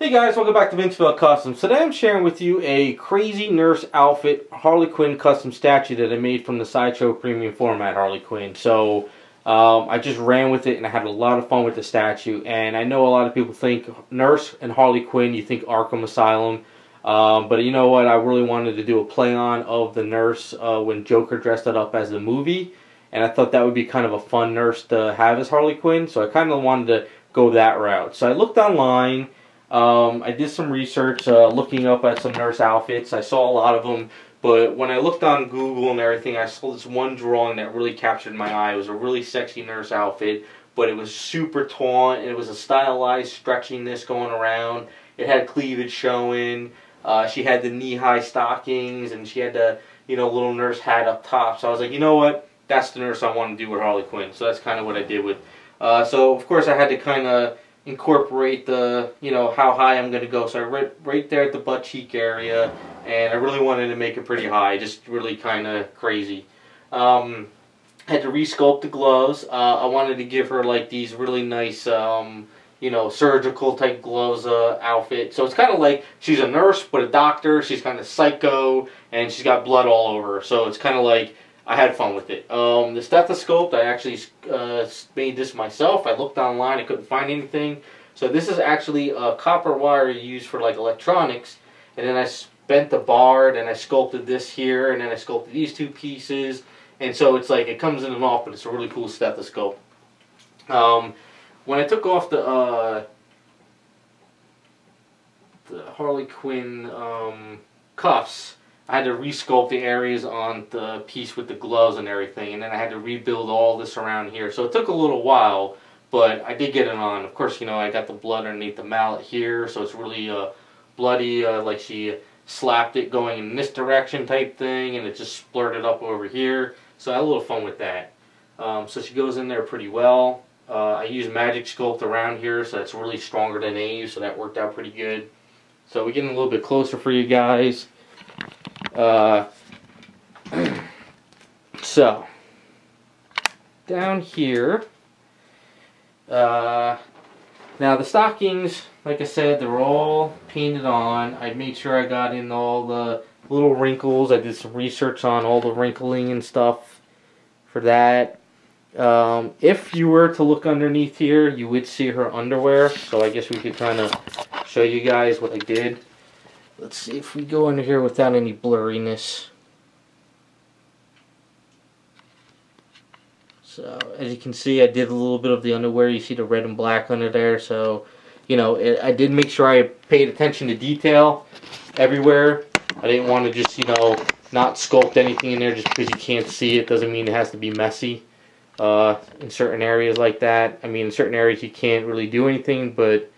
Hey guys, welcome back to Vince-Vell Customs. Today I'm sharing with you a crazy nurse outfit Harley Quinn custom statue that I made from the Sideshow premium format Harley Quinn. So I just ran with it and I had a lot of fun with the statue. And I know a lot of people think nurse and Harley Quinn, you think Arkham Asylum. But you know what, I really wanted to do a play on of the nurse when Joker dressed it up as the movie. And I thought that would be kind of a fun nurse to have as Harley Quinn. So I kind of wanted to go that route. So I looked online. I did some research looking up at some nurse outfits. I saw a lot of them, but when I looked on Google and everything, I saw this one drawing that really captured my eye. It was a really sexy nurse outfit, but it was super tall, and it was a stylized stretchiness going around. It had cleavage showing. She had the knee-high stockings, and she had the little nurse hat up top. So I was like, you know what? That's the nurse I want to do with Harley Quinn. So that's kind of what I did with. So of course I had to kind of incorporate the, how high I'm going to go. So I right there at the butt cheek area, and I really wanted to make it pretty high, just really kind of crazy. Had to resculpt the gloves. I wanted to give her like these really nice, surgical type gloves outfit. So it's kind of like she's a nurse but a doctor. She's kind of psycho, and she's got blood all over her. So it's kind of like I had fun with it. The stethoscope, I actually made this myself. I looked online, I couldn't find anything. So this is actually a copper wire used for like electronics. And then I bent the bar, and I sculpted this here, and then I sculpted these two pieces. And so it's like, it comes in and off, but it's a really cool stethoscope. When I took off the Harley Quinn cuffs, I had to resculpt the areas on the piece with the gloves and everything, and then I had to rebuild all this around here. So it took a little while, but I did get it on. Of course, I got the blood underneath the mallet here, so it's really bloody, like she slapped it going in this direction type thing, and it just splurted up over here. So I had a little fun with that. So she goes in there pretty well. I used Magic Sculpt around here, so that's really stronger than Ave, so that worked out pretty good. So we're getting a little bit closer for you guys. So down here, now the stockings, like I said, they're all painted on. I made sure I got in all the little wrinkles. I did some research on all the wrinkling and stuff for that. If you were to look underneath here, you would see her underwear. So I guess we could kind of show you guys what I did. Let's see if we go under here without any blurriness. So, as you can see, I did a little bit of the underwear. You see the red and black under there. So, I did make sure I paid attention to detail everywhere. I didn't want to just, not sculpt anything in there just because you can't see it. Doesn't mean it has to be messy in certain areas like that. I mean, in certain areas you can't really do anything, but,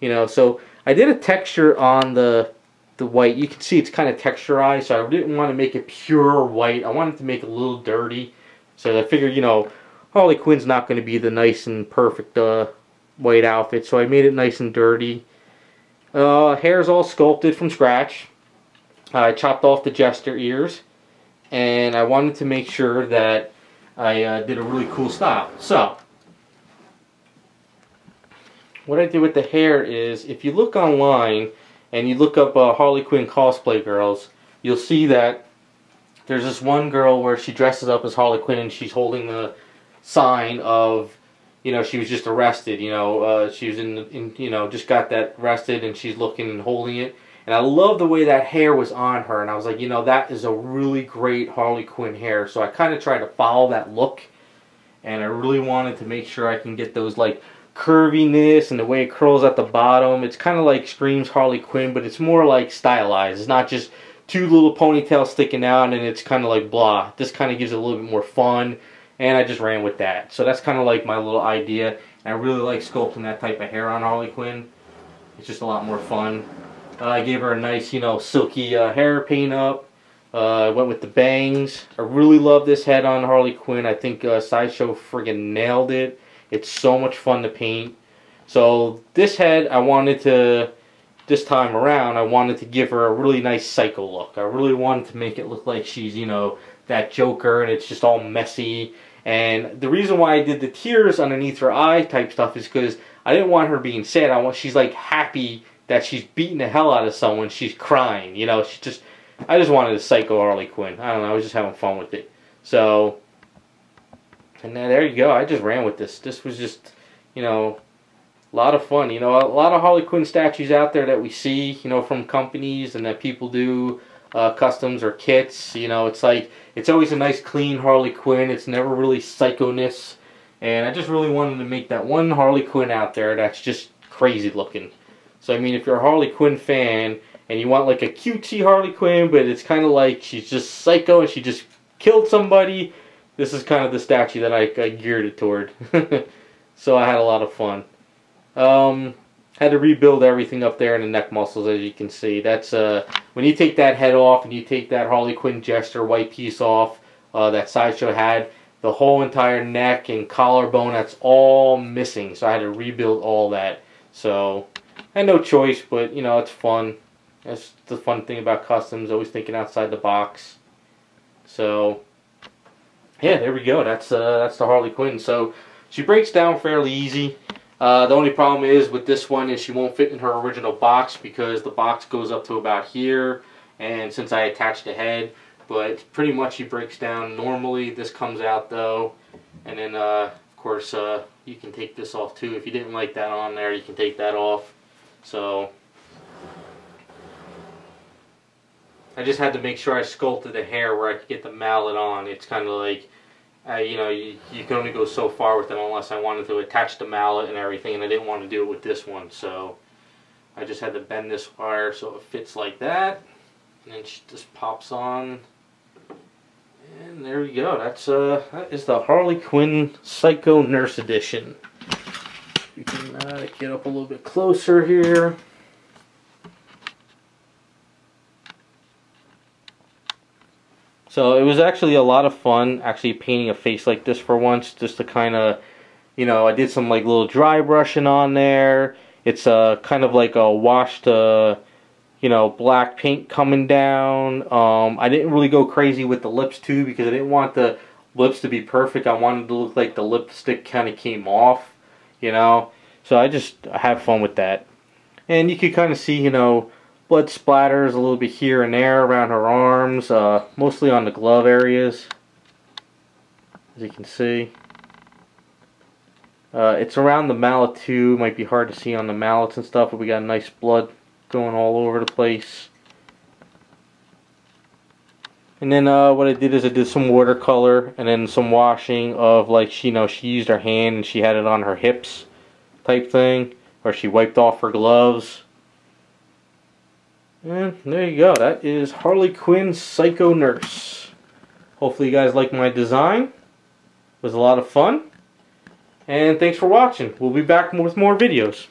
so I did a texture on the white. You can see it's kind of texturized, so I didn't want to make it pure white. I wanted to make it a little dirty. So I figured, Harley Quinn's not going to be the nice and perfect white outfit, so I made it nice and dirty. Hair's all sculpted from scratch. I chopped off the jester ears, and I wanted to make sure that I did a really cool style. So what I did with the hair is, if you look online and you look up Harley Quinn cosplay girls, you'll see that there's this one girl where she dresses up as Harley Quinn and she's holding the sign of, she was just arrested. She was just got that arrested, and she's looking and holding it. And I love the way that hair was on her, and I was like, that is a really great Harley Quinn hair. So I kind of tried to follow that look, and I really wanted to make sure I can get those like curviness and the way it curls at the bottom. It's kind of like screams Harley Quinn, but it's more like stylized. It's not just two little ponytails sticking out and it's kind of like blah. This kind of gives it a little bit more fun, and I just ran with that. So that's kind of like my little idea, and I really like sculpting that type of hair on Harley Quinn. It's just a lot more fun. I gave her a nice, silky hair paint up. I went with the bangs. I really love this head on Harley Quinn. I think Sideshow friggin' nailed it. It's so much fun to paint. So this head, this time around, I wanted to give her a really nice psycho look. I really wanted to make it look like she's, that Joker, and it's just all messy. And the reason why I did the tears underneath her eye type stuff is because I didn't want her being sad. She's like happy that she's beating the hell out of someone, she's crying. You know, I just wanted a psycho Harley Quinn. I don't know, I was just having fun with it. So, and then there you go. I just ran with this. This was just, you know, a lot of fun. You know, a lot of Harley Quinn statues out there that we see, you know, from companies and that people do customs or kits. You know, it's like, it's always a nice clean Harley Quinn. It's never really psycho-ness. And I just really wanted to make that one Harley Quinn out there that's just crazy looking. So, I mean, if you're a Harley Quinn fan and you want like a cutesy Harley Quinn, but it's kind of like she's just psycho and she just killed somebody, this is kind of the statue that I geared it toward. So I had a lot of fun. Had to rebuild everything up there in the neck muscles, as you can see. That's when you take that head off and you take that Harley Quinn Jester white piece off that Sideshow had, the whole entire neck and collarbone, that's all missing. So I had to rebuild all that. So I had no choice, but you know, it's fun. That's the fun thing about customs, always thinking outside the box. So yeah, there we go. That's the Harley Quinn. So she breaks down fairly easy. The only problem is with this one is she won't fit in her original box because the box goes up to about here, and since I attached the head, but pretty much she breaks down normally. This comes out though, and then of course you can take this off too. If you didn't like that on there, you can take that off. So I just had to make sure I sculpted the hair where I could get the mallet on. It's kind of like, you know, you can only go so far with it unless I wanted to attach the mallet and everything, and I didn't want to do it with this one. So I just had to bend this wire so it fits like that, and then she just pops on. And there we go. That is the Harley Quinn Psycho Nurse Edition. We can get up a little bit closer here. So it was actually a lot of fun actually painting a face like this for once, just to kind of, you know, I did some like little dry brushing on there. It's kind of like a washed, you know, black paint coming down. I didn't really go crazy with the lips too because I didn't want the lips to be perfect. I wanted to look like the lipstick kind of came off, you know. So I just have fun with that. And you can kind of see, you know, blood splatters a little bit here and there around her arms, mostly on the glove areas, as you can see. It's around the mallet too. Might be hard to see on the mallets and stuff, but we got nice blood going all over the place. And then what I did is I did some watercolor and then some washing of, like, you know, she used her hand and she had it on her hips type thing, or she wiped off her gloves. And there you go. That is Harley Quinn Psycho Nurse. Hopefully you guys like my design. It was a lot of fun. And thanks for watching. We'll be back with more videos.